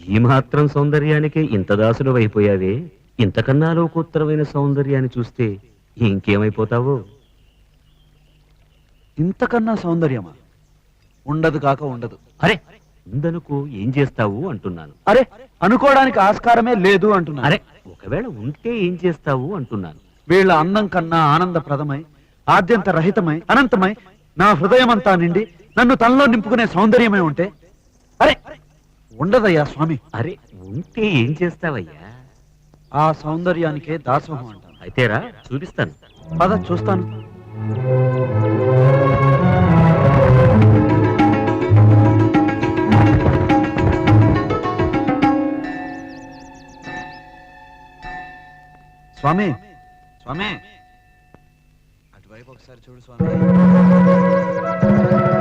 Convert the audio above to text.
ఈ మాత్రం సౌందర్యానికే ఇంత దాసులు అయిపోయావే. ఇంతకన్నా లోకోత్తరమైన సౌందర్యాన్ని చూస్తే ఇంకేమైపోతావో. ఇంతకన్నా సౌందర్యమా? ఉండదు కాక ఉండదు. అరే ఉందనుకో ఏం చేస్తావు అంటున్నాను. అరే అనుకోవడానికి ఆస్కారమే లేదు అంటున్నా. అరే ఒకవేళ ఉంటే ఏం చేస్తావు అంటున్నాను. వీళ్ళ అందం కన్నా ఆనందప్రదమై, ఆద్యంత రహితమై, అనంతమై నా హృదయమంతా నిండి నన్ను తనలో నింపుకునే సౌందర్యమే ఉంటే అరే ఉండదయ్యా స్వామి. అరే ఉంటే ఏం చేస్తావయ్యా? ఆ సౌందర్యానికే దాసోహం అంటాను. అయితేరా చూపిస్తాను. పద చూస్తాను. స్వామి స్వామి అటువైపు ఒకసారి చూడు స్వామి.